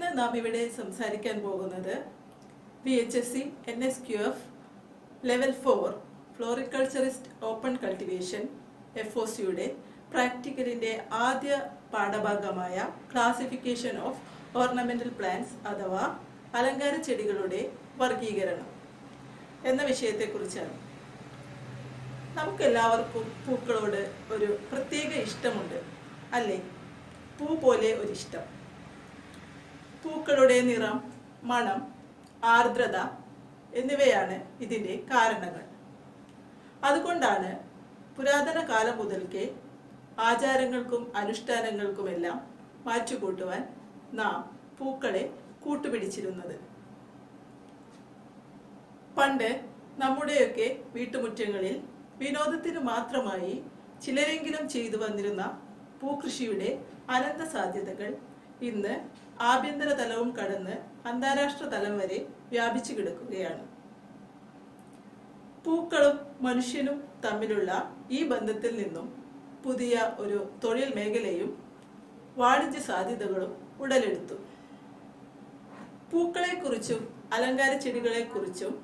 ഇന്ന് നാം ഇവിടെ സംസാരിക്കാൻ പോകുന്നത് VHSC NSQF level 4 floriculturist open cultivation FOCയുടെ പ്രാക്ടിക്കലിൻ്റെ ആദ്യ പാഠഭാഗമായ ക്ലാസിഫിക്കേഷൻ ഓഫ് ഓർണമെന്റൽ പ്ലാന്റ്സ് അഥവാ അലങ്കാര ചെടികളുടെ വർഗീകരണം എന്ന വിഷയത്തെക്കുറിച്ചാണ്. നമുക്കെല്ലാവർക്കും പൂക്കളോട് ഒരു പ്രത്യേക ഇഷ്ടമുണ്ട് അല്ലേ? പൂ പോലെ ഒരിഷ്ടം. പൂക്കളുടെ നിറം, മണം, ആർദ്രത എന്നിവയാണ് ഇതിൻ്റെ കാരണങ്ങൾ. അതുകൊണ്ടാണ് പുരാതന കാലം മുതൽക്കേ ആചാരങ്ങൾക്കും അനുഷ്ഠാനങ്ങൾക്കുമെല്ലാം മാറ്റുകൂട്ടുവാൻ നാം പൂക്കളെ കൂട്ടുപിടിച്ചിരുന്നത്. പണ്ട് നമ്മുടെയൊക്കെ വീട്ടുമുറ്റങ്ങളിൽ വിനോദത്തിന് മാത്രമായി ചിലരെങ്കിലും ചെയ്തു വന്നിരുന്ന പൂക്കൃഷിയുടെ അനന്ത സാധ്യതകൾ ഇന്ന് ആഭ്യന്തര തലവും കടന്ന് അന്താരാഷ്ട്ര തലം വരെ വ്യാപിച്ചു കിടക്കുകയാണ്. പൂക്കളും മനുഷ്യനും തമ്മിലുള്ള ഈ ബന്ധത്തിൽ നിന്നും പുതിയ ഒരു തൊഴിൽ മേഖലയും വാണിജ്യ സാധ്യതകളും ഉടലെടുത്തു. പൂക്കളെക്കുറിച്ചും അലങ്കാര ചെടികളെക്കുറിച്ചും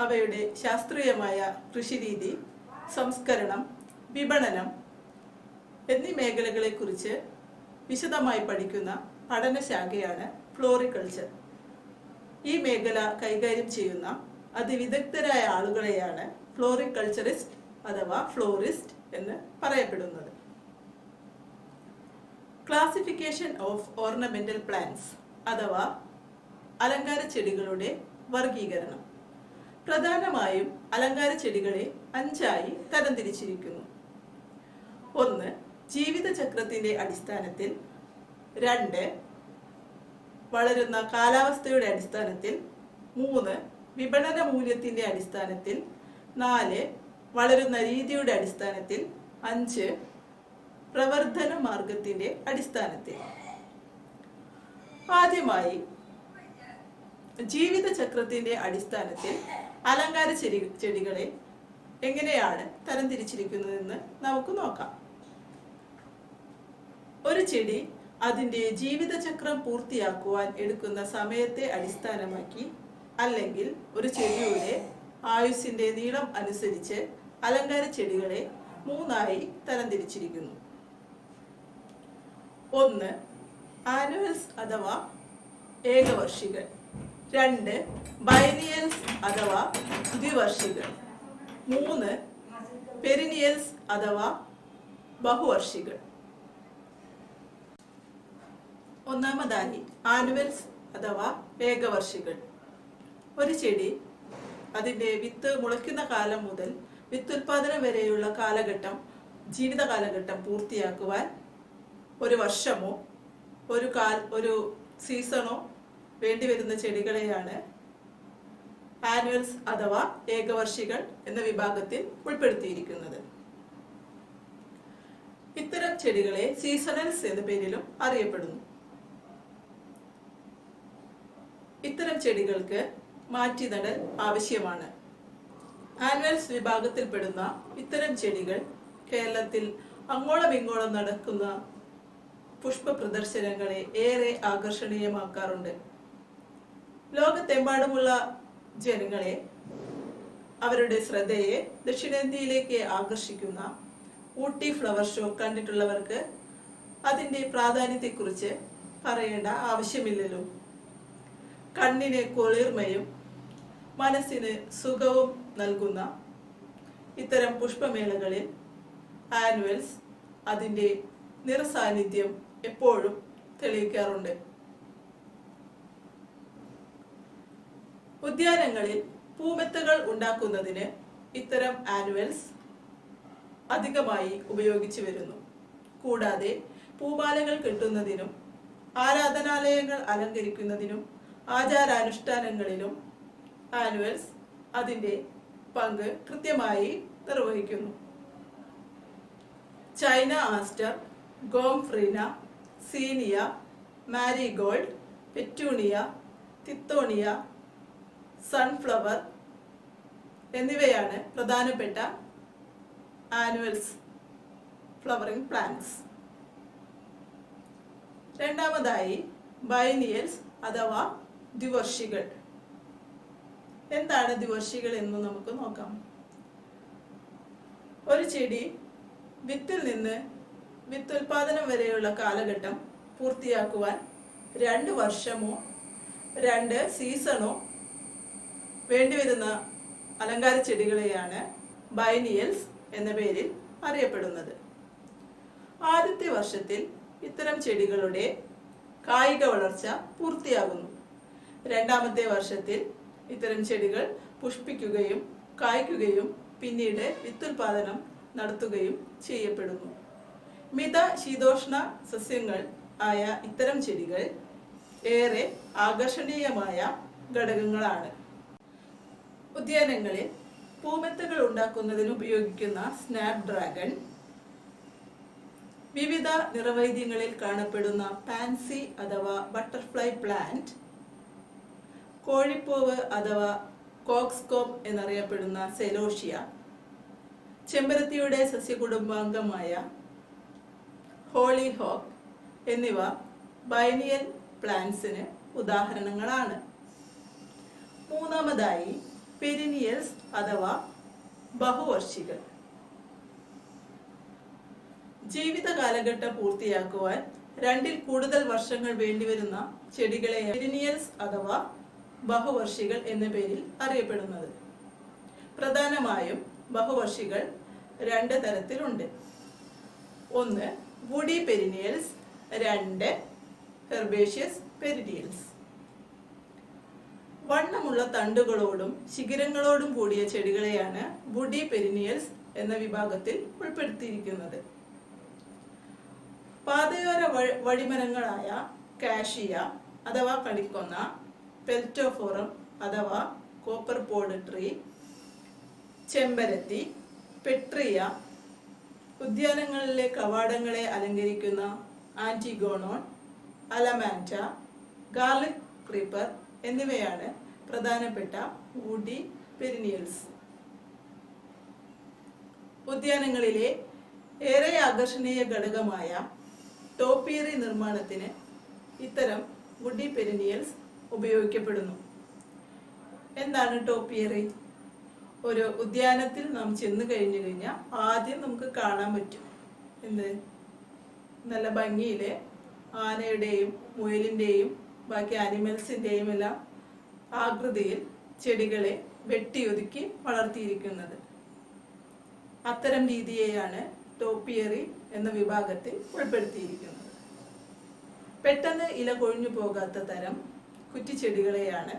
അവയുടെ ശാസ്ത്രീയമായ കൃഷിരീതി, സംസ്കരണം, വിപണനം എന്നീ മേഖലകളെക്കുറിച്ച് വിശദമായി പഠിക്കുന്ന പഠനശാഖയാണ് ഫ്ലോറിക്കൾച്ചർ. ഈ മേഖല കൈകാര്യം ചെയ്യുന്ന അതിവിദഗ്ധരായ ആളുകളെയാണ് ഫ്ലോറിക്കൾച്ചറിസ്റ്റ് അഥവാ ഫ്ലോറിസ്റ്റ് എന്ന് പറയപ്പെടുന്നത്. ക്ലാസിഫിക്കേഷൻ ഓഫ് ഓർണമെന്റൽ പ്ലാന്റ്സ് അഥവാ അലങ്കാര ചെടികളുടെ വർഗീകരണം. പ്രധാനമായും അലങ്കാര ചെടികളെ 5ആയി തരംതിരിച്ചിരിക്കുന്നു. 1. ജീവിതചക്രത്തിന്റെ അടിസ്ഥാനത്തിൽ. 2. വളരുന്ന കാലാവസ്ഥയുടെ അടിസ്ഥാനത്തിൽ. 3. വിപണന മൂല്യത്തിന്റെ അടിസ്ഥാനത്തിൽ. 4. വളരുന്ന രീതിയുടെ അടിസ്ഥാനത്തിൽ. 5. പ്രവർധന മാർഗത്തിന്റെ അടിസ്ഥാനത്തിൽ. ആദ്യമായി ജീവിതചക്രത്തിന്റെ അടിസ്ഥാനത്തിൽ അലങ്കാര ചെടികളെ എങ്ങനെയാണ് തരംതിരിച്ചിരിക്കുന്നതെന്ന് നമുക്ക് നോക്കാം. ഒരു ചെടി അതിൻ്റെ ജീവിതചക്രം പൂർത്തിയാക്കുവാൻ എടുക്കുന്ന സമയത്തെ അടിസ്ഥാനമാക്കി അല്ലെങ്കിൽ ഒരു ചെടിയുടെ ആയുസ്സിന്റെ നീളം അനുസരിച്ച് അലങ്കാര ചെടികളെ 3ആയി തരംതിരിച്ചിരിക്കുന്നു. 1. ആനുവൽസ് അഥവാ ഏകവർഷികൾ. 2. ബൈനിയൽസ് അഥവാ ദ്വിവർഷികൾ. 3. പെരിനിയൽസ് അഥവാ ബഹുവർഷികൾ. ഒന്നാമതായി ആനുവൽസ് അഥവാ ഏകവർഷികൾ. ഒരു ചെടി അതിൻ്റെ വിത്ത് മുളയ്ക്കുന്ന കാലം മുതൽ വിത്തുൽപാദനം വരെയുള്ള ജീവിത കാലഘട്ടം പൂർത്തിയാക്കുവാൻ ഒരു വർഷമോ ഒരു സീസണോ വേണ്ടിവരുന്ന ചെടികളെയാണ് ആനുവൽസ് അഥവാ ഏകവർഷികൾ എന്ന വിഭാഗത്തിൽ ഉൾപ്പെടുത്തിയിരിക്കുന്നത്. ഇത്തരം ചെടികളെ സീസണൽസ് എന്ന പേരിലും അറിയപ്പെടുന്നു. ഇത്തരം ചെടികൾക്ക് മാറ്റിനടൽ ആവശ്യമാണ്. ആനുവൽസ് വിഭാഗത്തിൽപ്പെടുന്ന ഇത്തരം ചെടികൾ കേരളത്തിൽ അങ്ങോളം ഇങ്ങോളം നടക്കുന്ന പുഷ്പ പ്രദർശനങ്ങളെ ഏറെ ആകർഷണീയമാക്കാറുണ്ട്. ലോകത്തെമ്പാടുമുള്ള ജനങ്ങളെ അവരുടെ ശ്രദ്ധയെ ദക്ഷിണേന്ത്യയിലേക്ക് ആകർഷിക്കുന്ന ഊട്ടി ഫ്ലവർ ഷോ കണ്ടിട്ടുള്ളവർക്ക് അതിൻ്റെ പ്രാധാന്യത്തെക്കുറിച്ച് പറയേണ്ട ആവശ്യമില്ലല്ലോ. കണ്ണിന് കുളിർമയും മനസ്സിന് സുഖവും നൽകുന്ന ഇത്തരം പുഷ്പമേളകളിൽ ആനുവൽസ് അതിൻ്റെ നിറസാന്നിധ്യം എപ്പോഴും തെളിയിക്കാറുണ്ട്. ഉദ്യാനങ്ങളിൽ പൂമെത്തകൾ ഉണ്ടാക്കുന്നതിന് ഇത്തരം ആനുവൽസ് അധികമായി ഉപയോഗിച്ചു വരുന്നു. കൂടാതെ പൂമാലകൾ കെട്ടുന്നതിനും ആരാധനാലയങ്ങൾ അലങ്കരിക്കുന്നതിനും ആചാരാനുഷ്ഠാനങ്ങളിലും ആനുവൽസ് അതിൻ്റെ പങ്ക് കൃത്യമായി നിർവഹിക്കുന്നു. ചൈന ആസ്റ്റർ, ഗോംഫ്രീന, സീനിയ, മാരിഗോൾഡ്, പെറ്റൂണിയ, തിത്തോണിയ, സൺഫ്ലവർ എന്നിവയാണ് പ്രധാനപ്പെട്ട ആനുവൽസ് ഫ്ലവറിംഗ് പ്ലാന്റ്സ്. രണ്ടാമതായി ബൈനിയൽസ് അഥവാ ദ്വിവർഷികൾ. എന്താണ് ദ്വിവർഷികൾ എന്ന് നമുക്ക് നോക്കാം. ഒരു ചെടി വിത്തിൽ നിന്ന് വിത്തുൽപാദനം വരെയുള്ള കാലഘട്ടം പൂർത്തിയാക്കുവാൻ 2 വർഷമോ 2 സീസണോ വേണ്ടിവരുന്ന അലങ്കാര ചെടികളെയാണ് ബൈനിയൽസ് എന്ന പേരിൽ അറിയപ്പെടുന്നത്. ആദ്യത്തെ വർഷത്തിൽ ഇത്തരം ചെടികളുടെ കായിക വളർച്ച പൂർത്തിയാകുന്നു. രണ്ടാമത്തെ വർഷത്തിൽ ഇത്തരം ചെടികൾ പുഷ്പിക്കുകയും കായ്ക്കുകയും പിന്നീട് വിത്തുൽപാദനം നടത്തുകയും ചെയ്യപ്പെടുന്നു. മിത ശീതോഷ്ണ സസ്യങ്ങൾ ആയ ഇത്തരം ചെടികൾ ഏറെ ആകർഷണീയമായ ഘടകങ്ങളാണ്. ഉദ്യാനങ്ങളിൽ പൂമെത്തകൾ ഉണ്ടാക്കുന്നതിന് ഉപയോഗിക്കുന്ന സ്നാപ് ഡ്രാഗൺ, വിവിധ നിറവൈദ്യങ്ങളിൽ കാണപ്പെടുന്ന പാൻസി അഥവാ ബട്ടർഫ്ലൈ പ്ലാന്റ്, കോഴിപ്പൂവ് അഥവാ കോക്സ്കോം എന്നറിയപ്പെടുന്ന സെലോഷ്യ, ചെമ്പരത്തിയുടെ സസ്യകുടുംബാംഗമായ ഹോളിഹോക്ക് എന്നിവ ബൈനിയൽ പ്ലാന്റ്സിന് ഉദാഹരണങ്ങളാണ്. മൂന്നാമതായി പെരിനിയൽസ് അഥവാ ബഹുവർഷികൾ. ജീവിത കാലഘട്ടം പൂർത്തിയാക്കുവാൻ 2-ൽ കൂടുതൽ വർഷങ്ങൾ വേണ്ടിവരുന്ന ചെടികളെ പെരിനിയൽസ് അഥവാ ബഹുവർഷികൾ എന്ന പേരിൽ അറിയപ്പെടുന്നത്. പ്രധാനമായും ബഹുവർഷികൾ 2 തരത്തിലുണ്ട്. 1 വുഡി പെരിനിയൽസ്, 2 ഹെർബേഷ്യസ് പെരിനിയൽസ്. വണ്ണമുള്ള തണ്ടുകളോടും ശിഖരങ്ങളോടും കൂടിയ ചെടികളെയാണ് വുഡി പെരിനിയൽസ് എന്ന വിഭാഗത്തിൽ ഉൾപ്പെടുത്തിയിരിക്കുന്നത്. പാതയോര വഴിമരങ്ങളായ കാഷിയ അഥവാ കണിക്കൊന്ന, പെൽറ്റോഫോറം അഥവാ കോപ്പർ പോഡ് ട്രീ, ചെമ്പരത്തി, പെട്രിയ, ഉദ്യാനങ്ങളിലെ കവാടങ്ങളെ അലങ്കരിക്കുന്ന ആന്റിഗോണോൺ, അലമാൻറ്റ, ഗാർലിക് ക്രീപ്പർ എന്നിവയാണ് പ്രധാനപ്പെട്ട വുഡി പെരിനിയൽസ്. ഉദ്യാനങ്ങളിലെ ഏറെ ആകർഷണീയ ഘടകമായ ടോപ്പിയറി നിർമ്മാണത്തിന് ഇത്തരം വുഡി പെരിനിയൽസ് ഉപയോഗിക്കപ്പെടുന്നു. എന്താണ് ടോപ്പിയറി? ഒരു ഉദ്യാനത്തിൽ നാം ചെന്ന് കഴിഞ്ഞാൽ ആദ്യം നമുക്ക് കാണാൻ പറ്റും നല്ല ഭംഗിയിലെ ആനയുടെയും മുയലിൻ്റെയും ബാക്കി ആനിമൽസിൻ്റെയും എല്ലാം ആകൃതിയിൽ ചെടികളെ വെട്ടിയൊതുക്കി വളർത്തിയിരിക്കുന്നത്. അത്തരം രീതിയെയാണ് ടോപ്പിയറി എന്ന വിഭാഗത്തിൽ ഉൾപ്പെടുത്തിയിരിക്കുന്നത്. പെട്ടെന്ന് ഇല കൊഴിഞ്ഞു പോകാത്ത തരം കുറ്റിച്ചെടികളെയാണ്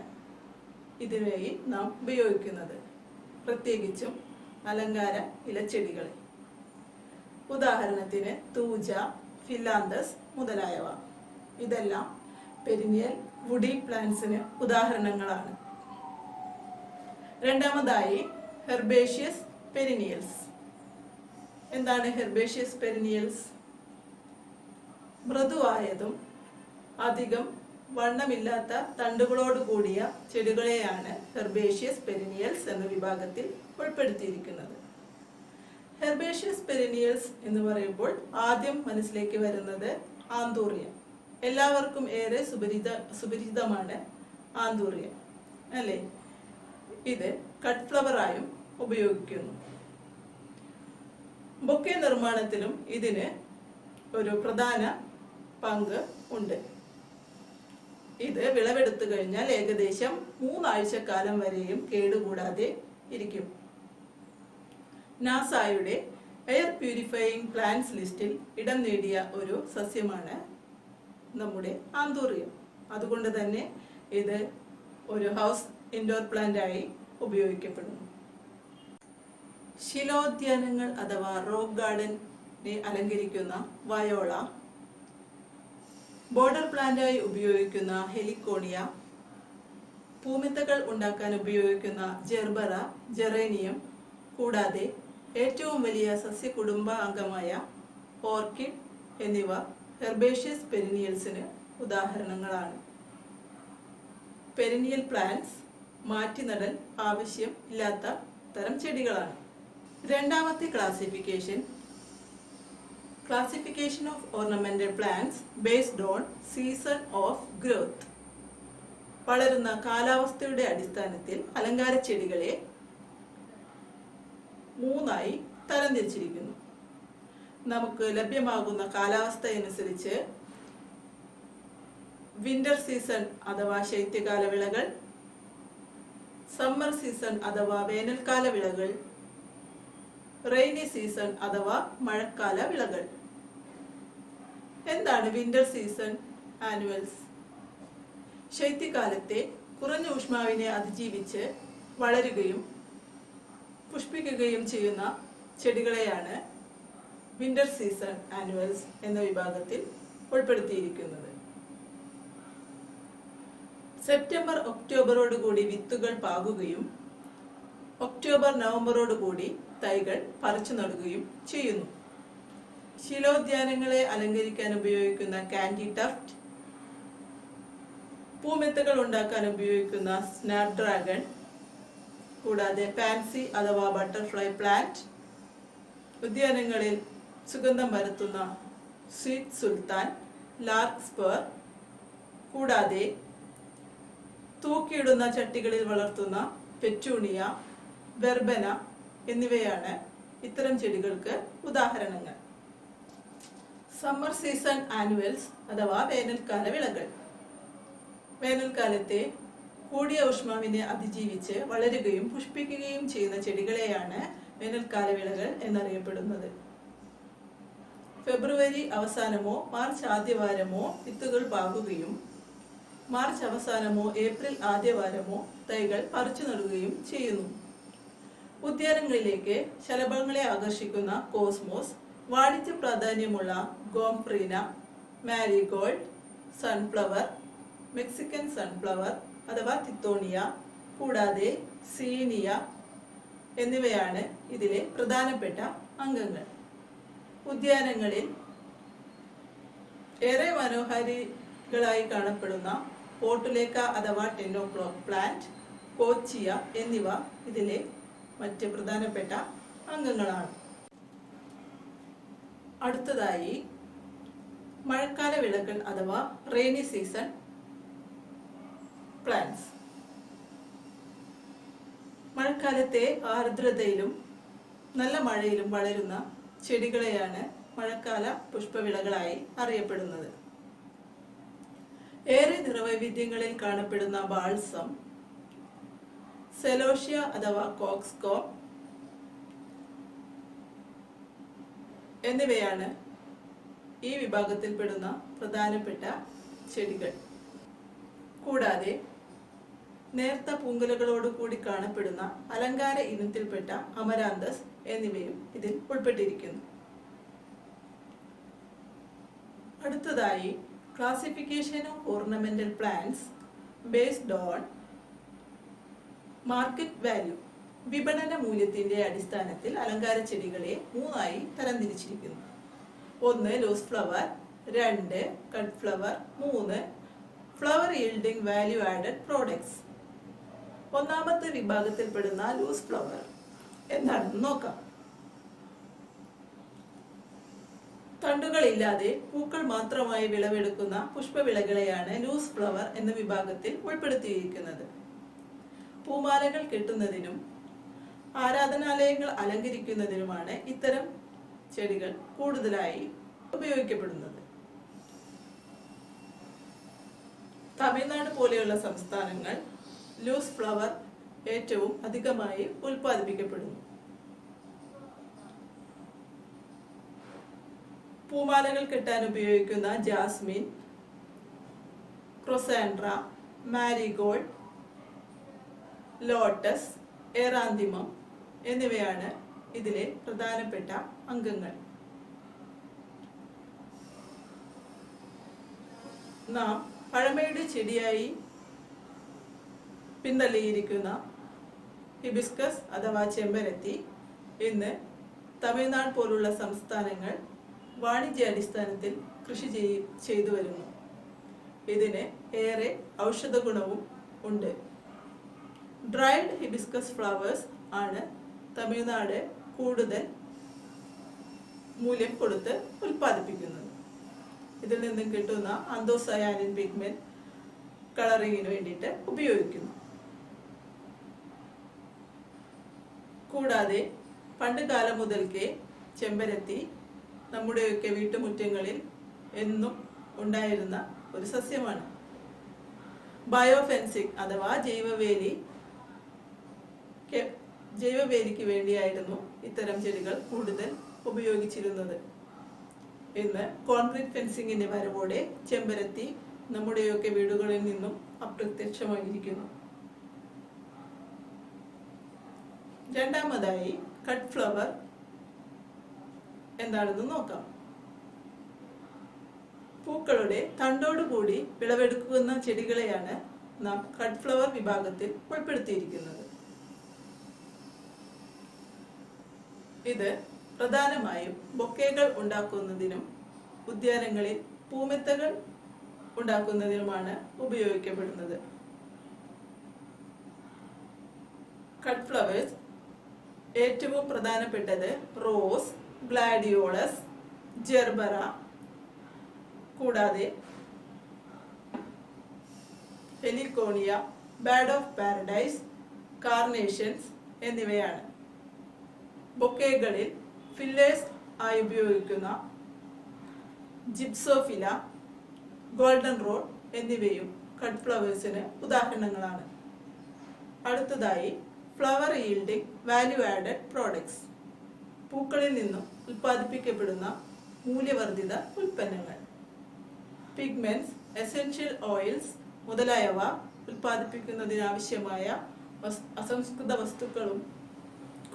ഇതിനായി നാം ഉപയോഗിക്കുന്നത്, പ്രത്യേകിച്ചും അലങ്കാര ഇലച്ചെടികളെ. ഉദാഹരണത്തിന് തൂജ, ഫിലാന്തസ് മുതലായവ. ഇതെല്ലാം പെരിനിയൽ വുഡി പ്ലാന്റ്സിന് ഉദാഹരണങ്ങളാണ്. രണ്ടാമതായി ഹെർബേഷ്യസ് പെരിനിയൽസ്. എന്താണ് ഹെർബേഷ്യസ് പെരിനിയൽസ്? മൃദുവായതും അധികം വണ്ണമില്ലാത്ത തണ്ടുകളോട് കൂടിയ ചെടികളെയാണ് ഹെർബേഷ്യസ് പെരിനിയൽസ് എന്ന വിഭാഗത്തിൽ ഉൾപ്പെടുത്തിയിരിക്കുന്നത്. ഹെർബേഷ്യസ് പെരിനിയൽസ് എന്ന് പറയുമ്പോൾ ആദ്യം മനസ്സിലേക്ക് വരുന്നത് ആന്തൂറിയം. എല്ലാവർക്കും ഏറെ സുപരിചിതമാണ് ആന്തൂറിയം, അല്ലേ? ഇത് കട്ട് ഫ്ലവറായും ഉപയോഗിക്കുന്നു. ബൊക്കെ നിർമ്മാണത്തിലും ഇതിന് ഒരു പ്രധാന പങ്ക് ഉണ്ട്. ഇത് വിളവെടുത്തു കഴിഞ്ഞാൽ ഏകദേശം 3 ആഴ്ചക്കാലം വരെയും കേടുകൂടാതെ ഇരിക്കും. നാസയുടെ എയർ പ്യൂരിഫയിങ് പ്ലാന്റ്സ് ലിസ്റ്റിൽ ഇടം നേടിയ ഒരു സസ്യമാണ് നമ്മുടെ ആന്തൂറിയം. അതുകൊണ്ട് തന്നെ ഇത് ഒരു ഹൗസ് ഇൻഡോർ പ്ലാന്റ് ആയി ഉപയോഗിക്കപ്പെടുന്നു. ശിലോദ്യാനങ്ങൾ അഥവാ റോക്ക് ഗാർഡനെ അലങ്കരിക്കുന്ന വയോള, ബോർഡർ പ്ലാന്റായി ഉപയോഗിക്കുന്ന ഹെലിക്കോണിയ, പൂമെത്തകൾ ഉണ്ടാക്കാൻ ഉപയോഗിക്കുന്ന ജെർബറ, ജെറേനിയം, കൂടാതെ ഏറ്റവും വലിയ സസ്യകുടുംബ അംഗമായ ഓർക്കിഡ് എന്നിവ ഹെർബേഷ്യസ് പെരിനിയൽസിന് ഉദാഹരണങ്ങളാണ്. പെരിനിയൽ പ്ലാന്റ്സ് മാറ്റിനടൽ ആവശ്യം ഇല്ലാത്ത തരം ചെടികളാണ്. രണ്ടാമത്തെ classification of ornamental plants based on season of growth. വളരുന്ന കാലാവസ്ഥയുടെ അടിസ്ഥാനത്തിൽ അലങ്കാര ചെടികളെ മൂന്നായി തരംതിരിച്ചിരിക്കുന്നു. നമുക്ക് ലഭ്യമാകുന്ന കാലാവസ്ഥ അനുസരിച്ച് വിന്റർ സീസൺ അഥവാ ശൈത്യകാല വിളകൾ, സമ്മർ സീസൺ അഥവാ വേനൽക്കാല വിളകൾ, റെയിനി സീസൺ അഥവാ മഴക്കാല വിളകൾ. എന്താണ് വിന്റർ സീസൺ ആനുവൽസ്? ശൈത്യകാലത്തെ കുറഞ്ഞ ഊഷ്മാവിനെ അതിജീവിച്ച് വളരുകയും പുഷ്പിക്കുകയും ചെയ്യുന്ന ചെടികളെയാണ് വിന്റർ സീസൺ ആനുവൽസ് എന്ന വിഭാഗത്തിൽ ഉൾപ്പെടുത്തിയിരിക്കുന്നത്. സെപ്റ്റംബർ ഒക്ടോബറോടുകൂടി വിത്തുകൾ പാകുകയും ഒക്ടോബർ നവംബറോടുകൂടി തൈകൾ പറിച്ചു നടുകയും ചെയ്യുന്നു. ശിലോദ്യാനങ്ങളെ അലങ്കരിക്കാൻ ഉപയോഗിക്കുന്ന കാൻഡി ടഫ്റ്റ്, പൂമെത്തകൾ ഉണ്ടാക്കാൻ ഉപയോഗിക്കുന്ന സ്നാപ് ഡ്രാഗൺ, കൂടാതെ പാൻസി അഥവാ ബട്ടർഫ്ലൈ പ്ലാന്റ്, ഉദ്യാനങ്ങളിൽ സുഗന്ധം പരത്തുന്ന സ്വീറ്റ് സുൽത്താൻ, ലാർക്ക് സ്പർ, കൂടാതെ തൂക്കിയിടുന്ന ചട്ടികളിൽ വളർത്തുന്ന പെറ്റൂണിയ, വെർബന എന്നിവയാണ് ഇത്തരം ചെടികൾക്ക് ഉദാഹരണങ്ങൾ. സമ്മർ സീസൺ ആനുവൽസ് അഥവാ വേനൽക്കാല വിളകൾ. വേനൽക്കാലത്തെ കൂടിയ ഊഷ്മാവിനെ അതിജീവിച്ച് വളരുകയും പുഷ്പിക്കുകയും ചെയ്യുന്ന ചെടികളെയാണ് വേനൽക്കാല വിളകൾ എന്നറിയപ്പെടുന്നത്. ഫെബ്രുവരി അവസാനമോ മാർച്ച് ആദ്യവാരമോ വിത്തുകൾ പാകുകയും മാർച്ച് അവസാനമോ ഏപ്രിൽ ആദ്യവാരമോ തൈകൾ പറിച്ചു നടുകയും ചെയ്യുന്നു. ഉദ്യാനങ്ങളിലേക്ക് ശലഭങ്ങളെ ആകർഷിക്കുന്ന കോസ്മോസ്, വാണിജ്യ പ്രാധാന്യമുള്ള ഗോംപ്രീന, മാരിഗോൾഡ്, സൺഫ്ലവർ, മെക്സിക്കൻ സൺഫ്ലവർ അഥവാ തിത്തോണിയ, കൂടാതെ സീനിയ എന്നിവയാണ് ഇതിലെ പ്രധാനപ്പെട്ട അംഗങ്ങൾ. ഉദ്യാനങ്ങളിൽ ഏറെ മനോഹാരികളായി കാണപ്പെടുന്ന പോർട്ടുലേക്ക അഥവാ ടെന്നോ പ്ലാന്റ്, കോച്ചിയ എന്നിവ ഇതിലെ മറ്റ് പ്രധാനപ്പെട്ട അംഗങ്ങളാണ്. അടുത്തതായി മഴക്കാല വിളകൾ അഥവാ റെയിനി സീസൺ പ്ലാന്റ്സ്. മഴക്കാലത്തെ ആർദ്രതയിലും നല്ല മഴയിലും വളരുന്ന ചെടികളെയാണ് മഴക്കാല പുഷ്പവിളകളായി അറിയപ്പെടുന്നത്. ഏറെ നിറവൈവിധ്യങ്ങളിൽ കാണപ്പെടുന്ന ബാൾസം, സെലോഷ്യ അഥവാ കോക്സ്കോം എന്നിവയാണ് ഈ വിഭാഗത്തിൽപ്പെടുന്ന പ്രധാനപ്പെട്ട ചെടികൾ. കൂടാതെ നേർത്ത പൂങ്കുലകളോട് കൂടി കാണപ്പെടുന്ന അലങ്കാര ഇനത്തിൽപ്പെട്ട അമരാന്തസ് എന്നിവയും ഇതിൽ ഉൾപ്പെട്ടിരിക്കുന്നു. അടുത്തതായി classification of ornamental plants based on market value. വിപണന മൂല്യത്തിന്റെ അടിസ്ഥാനത്തിൽ അലങ്കാര ചെടികളെ മൂന്നായി തരംതിരിച്ചിരിക്കുന്നു. 1 loose flower, 2 cut flower, 3 flower yielding value added products. ഒന്നാമത്തെ വിഭാഗത്തിൽപ്പെടുന്ന ലൂസ് ഫ്ലവർ എന്താണെന്ന് നോക്കാം. തണ്ടുകളില്ലാതെ പൂക്കൾ മാത്രമായി വിളവെടുക്കുന്ന പുഷ്പവിളകളെയാണ് ലൂസ് ഫ്ലവർ എന്ന വിഭാഗത്തിൽ ഉൾപ്പെടുത്തിയിരിക്കുന്നത്. പൂമാലകൾ കെട്ടുന്നതിനും ആരാധനാലയങ്ങൾ അലങ്കരിക്കുന്നതിനുമാണ് ഇത്തരം ചെടികൾ കൂടുതലായി ഉപയോഗിക്കപ്പെടുന്നത്. തമിഴ്നാട് പോലെയുള്ള സംസ്ഥാനങ്ങൾ ലൂസ് ഫ്ലവർ ഏറ്റവും അധികമായി ഉൽപ്പാദിപ്പിക്കപ്പെടുന്നു. പൂമാലകൾ കെട്ടാൻ ഉപയോഗിക്കുന്ന ജാസ്മിൻ, ക്രോസാൻഡ്ര, മാരിഗോൾഡ്, ലോട്ടസ്, എറാന്തിമം എന്നിവയാണ് ഇതിലെ പ്രധാനപ്പെട്ട അംഗങ്ങൾ. നാം പഴമയുടെ ചെടിയായി പിന്തള്ളിയിരിക്കുന്ന ഹിബിസ്കസ് അഥവാ ചെമ്പരത്തി ഇന്ന് തമിഴ്നാട് പോലുള്ള സംസ്ഥാനങ്ങൾ വാണിജ്യാടിസ്ഥാനത്തിൽ കൃഷി ചെയ്തു വരുന്നു. ഇതിന് ഏറെ ഔഷധ ഗുണവും ഉണ്ട്. ഡ്രൈഡ് ഹിബിസ്കസ് ഫ്ലവേഴ്സ് ആണ് തമിഴ്നാട് കൂടുതൽ മൂല്യം കൊടുത്ത് ഉൽപ്പാദിപ്പിക്കുന്നത്. ഇതിൽ നിന്നും കിട്ടുന്ന ആന്തോസയാനിൻ പിഗ്മെന്റ് കളറിങ്ങിന് വേണ്ടിയിട്ട് ഉപയോഗിക്കുന്നു. കൂടാതെ പണ്ട് കാലം മുതൽക്കേ ചെമ്പരത്തി നമ്മുടെയൊക്കെ വീട്ടുമുറ്റങ്ങളിൽ എന്നും ഉണ്ടായിരുന്ന ഒരു സസ്യമാണ്. ബയോഫെൻസിങ് അഥവാ ജൈവവേലിക്ക് വേണ്ടിയായിരുന്നു ഇത്തരം ചെടികൾ കൂടുതൽ ഉപയോഗിച്ചിരുന്നത്. ഇന്ന് കോൺക്രീറ്റ് ഫെൻസിങ്ങിന്റെ വരവോടെ ചെമ്പരത്തി നമ്മുടെയൊക്കെ വീടുകളിൽ നിന്നും അപ്രത്യക്ഷമായിരിക്കുന്നു. രണ്ടാമതായി കട്ട് ഫ്ലവർ എന്താണെന്ന് നോക്കാം. പൂക്കളുടെ തണ്ടോടുകൂടി വിളവെടുക്കുന്ന ചെടികളെയാണ് നാം കട്ട് ഫ്ലവർ വിഭാഗത്തിൽ ഉൾപ്പെടുത്തിയിരിക്കുന്നത്. ഇത് പ്രധാനമായും ബൊക്കേകൾ ഉണ്ടാക്കുന്നതിനും ഉദ്യാനങ്ങളിൽ പൂമെത്തകൾ ഉണ്ടാക്കുന്നതിനുമാണ് ഉപയോഗിക്കപ്പെടുന്നത്. കട്ട് ഫ്ലവേഴ്സ് ഏറ്റവും പ്രധാനപ്പെട്ടത് റോസ്, ഗ്ലാഡിയോളസ്, ജെർബറ, കൂടാതെ heliconia, bird of paradise, carnations എന്നിവയാണ്. ബൊക്കേകളിൽ ഫില്ലേഴ്സ് ആയി ഉപയോഗിക്കുന്ന ജിപ്സോഫില, ഗോൾഡൻ റോഡ് എന്നിവയും കട്ട് ഫ്ലവേഴ്സിന് ഉദാഹരണങ്ങളാണ്. അടുത്തതായി flower yielding value added products, പൂക്കളിൽ നിന്നും ഉൽപ്പാദിപ്പിക്കപ്പെടുന്ന മൂല്യവർദ്ധിത ഉൽപ്പന്നങ്ങൾ. പിഗ്മെന്റ്സ്, എസെൻഷ്യൽ ഓയിൽസ് മുതലായവ ഉൽപ്പാദിപ്പിക്കുന്നതിനാവശ്യമായ അസംസ്കൃത വസ്തുക്കളും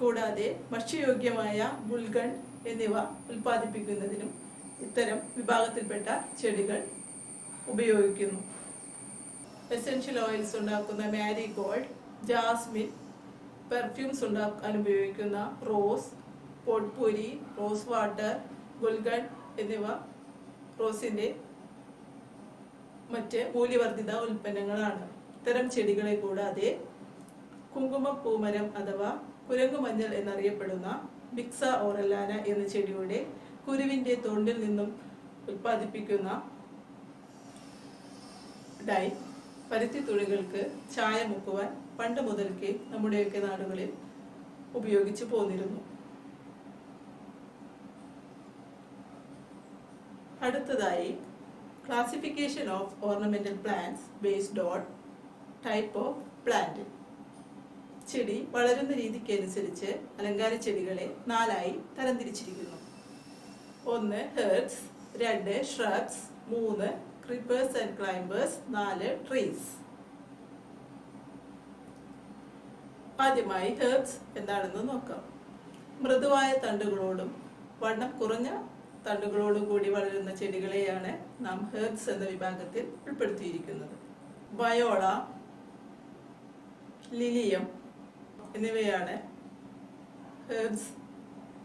കൂടാതെ ഭക്ഷ്യയോഗ്യമായ ഗുൽഗൺ എന്നിവ ഉൽപ്പാദിപ്പിക്കുന്നതിനും ഇത്തരം വിഭാഗത്തിൽപ്പെട്ട ചെടികൾ ഉപയോഗിക്കുന്നു. എസെൻഷ്യൽ ഓയിൽസ് ഉണ്ടാക്കുന്ന മാരിഗോൾഡ്, ജാസ്മിൻ, പെർഫ്യൂംസ് ഉണ്ടാക്കാൻ ഉപയോഗിക്കുന്ന റോസ്, പോട്ട്പൂരി, റോസ് വാട്ടർ, ഗുൽഗൺ എന്നിവ റോസിന്റെ മറ്റ് മൂല്യവർദ്ധിത ഉൽപ്പന്നങ്ങളാണ്. ഇത്തരം ചെടികളെ കൂടാതെ കുങ്കുമപ്പൂമരം അഥവാ കുരങ്ങുമഞ്ഞൾ എന്നറിയപ്പെടുന്ന ബിക്സ ഓറല്ലാന എന്ന ചെടിയുടെ കുരുവിന്റെ തൊണ്ടിൽ നിന്നും ഉൽപ്പാദിപ്പിക്കുന്ന ഡൈ പരുത്തി തുണികൾക്ക് ചായ മുക്കുവാൻ പണ്ട് മുതൽക്കേ നമ്മുടെയൊക്കെ നാടുകളിൽ ഉപയോഗിച്ചു പോന്നിരുന്നു. അടുത്തതായി classification of ornamental plants based on type of plant. ചെടി വളരുന്ന രീതിക്കനുസരിച്ച് അലങ്കാര ചെടികളെ 4 ആയി തരംതിരിച്ചിരിക്കുന്നു. 1 herbs, 2 shrubs, 3 creepers and climbers, 4 trees. ആദ്യമായി ഹെർബ്സ് എന്താണെന്ന് നോക്കാം. മൃദുവായ തണ്ടുകളോടും വണ്ണം കുറഞ്ഞ തണ്ടുകളോടും കൂടി വളരുന്ന ചെടികളെയാണ് നാം ഹെർബ്സ് എന്ന വിഭാഗത്തിൽ ഉൾപ്പെടുത്തിയിരിക്കുന്നത്. വയോള, ലിലിയം എന്നിവയാണ് ഹെർബ്സ്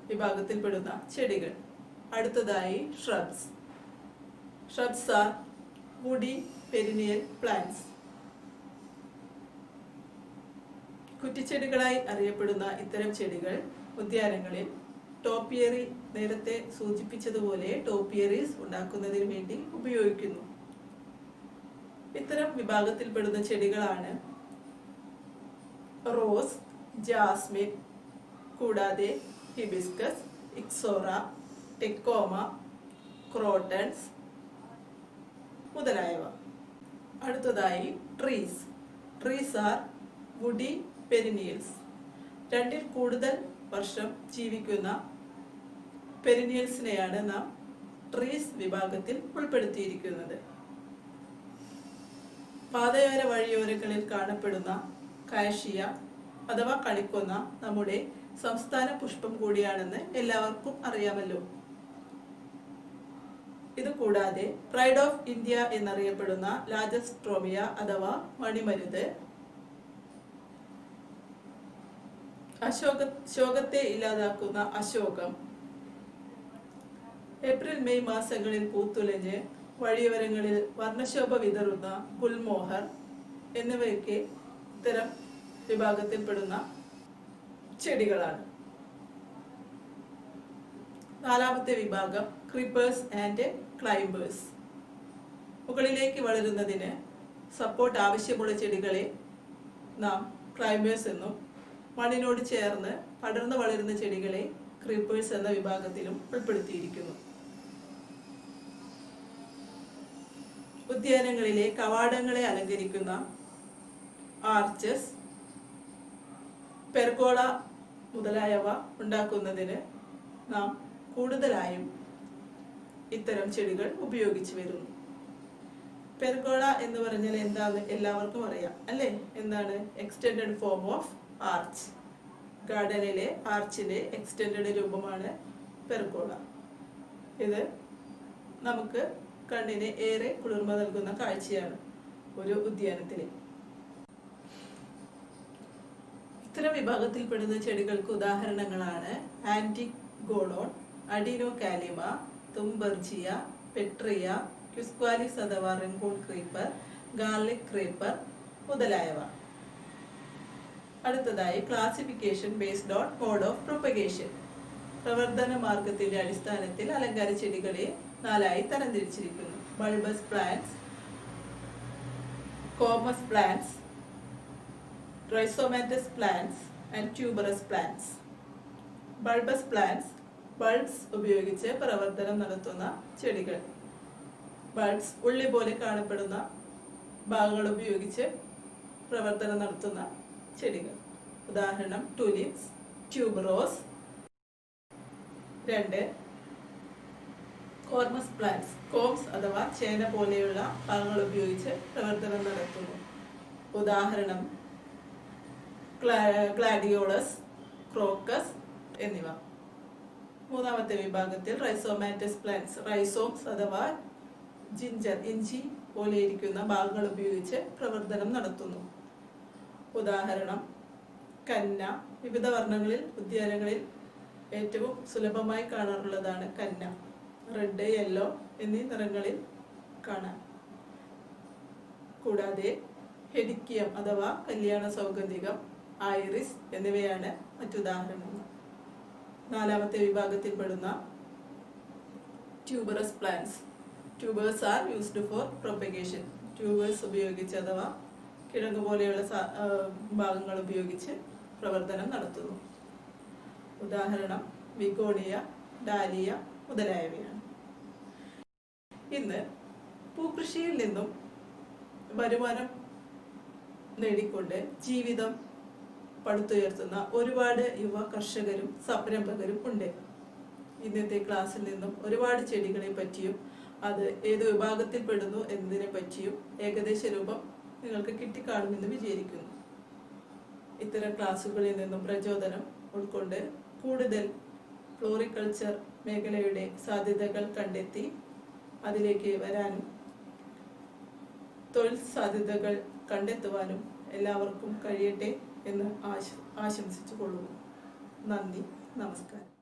വിഭാഗത്തിൽപ്പെടുന്ന ചെടികൾ. അടുത്തതായി shrubs. Shrubs are woody perennial plants. കുറ്റിച്ചെടികളായി അറിയപ്പെടുന്ന ഇത്തരം ചെടികൾ ഉദ്യാനങ്ങളിൽ ടോപ്പിയറി, നേരത്തെ സൂചിപ്പിച്ചതുപോലെ ടോപ്പിയറീസ് ഉണ്ടാക്കുന്നതിന് വേണ്ടി ഉപയോഗിക്കുന്നു. ഇത്തരം വിഭാഗത്തിൽപ്പെടുന്ന ചെടികളാണ് റോസ്, ജാസ്മിൻ, കൂടാതെ ഹിബിസ്കസ്, ഇക്സോറ, ടെക്കോമ, ക്രോട്ടൺസ് മുതലായവ. അടുത്തതായി trees. Trees are woody perennials. 2ൽ കൂടുതൽ വർഷം ജീവിക്കുന്ന പെരിനിയൽസിനെയാണ് നാം ട്രീസ് വിഭാഗത്തിൽ ഉൾപ്പെടുത്തിയിരിക്കുന്നത്. പാതയോര വഴിയോരങ്ങളിൽ കാണപ്പെടുന്ന കാഷിയ അഥവാ കണിക്കൊന്ന നമ്മുടെ സംസ്ഥാന പുഷ്പം കൂടിയാണെന്ന് എല്ലാവർക്കും അറിയാമല്ലോ. ഇത് കൂടാതെ പ്രൈഡ് ഓഫ് ഇന്ത്യ എന്നറിയപ്പെടുന്ന ലാജസ്ട്രോമിയ അഥവാ മണിമരുത്, ശോകത്തെ ഇല്ലാതാക്കുന്ന അശോകം, ഏപ്രിൽ മെയ് മാസങ്ങളിൽ പൂത്തുലഞ്ഞ് വഴിയോരങ്ങളിൽ വർണ്ണശോഭ വിതറുന്ന ഗുൽമോഹർ എന്നിവയൊക്കെ ഇത്തരം വിഭാഗത്തിൽപ്പെടുന്ന ചെടികളാണ്. 4ാമത്തെ വിഭാഗം ക്രീപ്പേഴ്സ് ആൻഡ് ക്ലൈംബേഴ്സ്. മുകളിലേക്ക് വളരുന്നതിന് സപ്പോർട്ട് ആവശ്യമുള്ള ചെടികളെ നാം ക്ലൈംബേഴ്സ് എന്നും മണ്ണിനോട് ചേർന്ന് പടർന്നു വളരുന്ന ചെടികളെ ക്രീപ്പേഴ്സ് എന്ന വിഭാഗത്തിലും ഉൾപ്പെടുത്തിയിരിക്കുന്നു. ഉദ്യാനങ്ങളിലെ കവാടങ്ങളെ അലങ്കരിക്കുന്ന ആർച്ചസ്, പെർഗോള മുതലായവ ഉണ്ടാക്കുന്നതിന് നാം കൂടുതലായും ഇത്തരം ചെടികൾ ഉപയോഗിച്ചു വരുന്നു. പെർഗോള എന്ന് പറഞ്ഞാൽ എന്താന്ന് എല്ലാവർക്കും അറിയാം അല്ലേ? എന്താണ്? Extended form of arch. ഗാർഡനിലെ ആർച്ചിന്റെ എക്സ്റ്റെൻഡഡ് രൂപമാണ് പെർഗോള. ഇത് നമുക്ക് കണ്ണിന് ഏറെ കുളിർമ നൽകുന്ന കാഴ്ചയാണ് ഒരു ഉദ്യാനത്തിലെ. ഇത്തരം വിഭാഗത്തിൽപ്പെടുന്ന ചെടികൾക്ക് ഉദാഹരണങ്ങളാണ് ആന്റിഗോണോൺ, അഡിനോകാലിമ, തുംബർജിയ, പെട്രിയ, ക്യുസ്ക്വാലിസ് അഥവാ റെൻകൂൺ ക്രീപ്പർ, ഗാർലിക് ക്രീപ്പർ മുതലായവ. അടുത്തതായി classification based on mode of propagation. പ്രവർത്തന മാർഗത്തിന്റെ അടിസ്ഥാനത്തിൽ അലങ്കാര ചെടികളെ 4 ആയി തരംതിരിച്ചിരിക്കുന്നു. Bulbous plants, cormous plants, rhizomatous plants and tuberous plants. Bulbous plants bulbs ഉപയോഗിച്ച് പ്രവർത്തനം നടത്തുന്ന ചെടികൾ. ബൾബ്സ് ഉള്ളി പോലെ കാണപ്പെടുന്ന ഭാഗങ്ങൾ ഉപയോഗിച്ച് പ്രവർത്തനം നടത്തുന്ന ചെടികൾ. ഉദാഹരണം ടുലിപ്സ്, ട്യൂബറോസ്. 2. കോർമസ് പ്ലാന്റ്സ് കോംസ് അഥവാ ചേന പോലെയുള്ള ഭാഗങ്ങൾ ഉപയോഗിച്ച് പ്രവർത്തനം നടത്തുന്നു. ഉദാഹരണം ഗ്ലാഡിയോളസ്, ക്രോക്കസ് എന്നിവ. 3ാമത്തെ വിഭാഗത്തിൽ റൈസോമാറ്റസ് പ്ലാന്റ്സ് റൈസോംസ് അഥവാ ജിഞ്ചർ ഇഞ്ചി പോലെ ഇരിക്കുന്ന ഭാഗങ്ങൾ ഉപയോഗിച്ച് പ്രവർത്തനം നടത്തുന്നു. ഉദാഹരണം കന്ന. വിവിധ വർണ്ണങ്ങളിൽ ഉദ്യാനങ്ങളിൽ ഏറ്റവും സുലഭമായി കാണാറുള്ളതാണ് കന്ന. റെഡ്, യെല്ലോ എന്നീ നിറങ്ങളിൽ കാണാം. കൂടാതെ ഹെഡിക്കിയം അഥവാ കല്യാണ സൗഗന്ധികം, ഐറിസ് എന്നിവയാണ് മറ്റുദാഹരണങ്ങൾ. 4ാമത്തെ വിഭാഗത്തിൽപ്പെടുന്ന tuberous plants. Tubers are used for propagation. Tubers ഉപയോഗിച്ച് അഥവാ കിഴങ്ങ് പോലെയുള്ള ഭാഗങ്ങൾ ഉപയോഗിച്ച് പ്രവർത്തനം നടത്തുന്നു. ഉദാഹരണം വിഗോണിയ, ഡാലിയ മുതലായവയാണ്. ഇന്ന് പൂക്കൃഷിയിൽ നിന്നും വരുമാനം നേടിക്കൊണ്ട് ജീവിതം പടുത്തുയർത്തുന്ന ഒരുപാട് യുവ കർഷകരും സംരംഭകരും ഉണ്ട്. ഇന്നത്തെ ക്ലാസ്സിൽ നിന്നും ഒരുപാട് ചെടികളെ പറ്റിയും അത് ഏത് വിഭാഗത്തിൽ പെടുന്നു എന്നതിനെ പറ്റിയും ഏകദേശ രൂപം നിങ്ങൾക്ക് കിട്ടിക്കാണുമെന്ന് വിചാരിക്കുന്നു. ഇത്തരം ക്ലാസ്സുകളിൽ നിന്നും പ്രചോദനം ഉൾക്കൊണ്ട് കൂടുതൽ ഫ്ലോറിക്കൾച്ചർ മേഖലയുടെ സാധ്യതകൾ കണ്ടെത്തി അതിലേക്ക് വരാനും തൊഴിൽ സാധ്യതകൾ കണ്ടെത്തുവാനും എല്ലാവർക്കും കഴിയട്ടെ എന്ന് ആശംസിച്ചു കൊള്ളുന്നു. നന്ദി, നമസ്കാരം.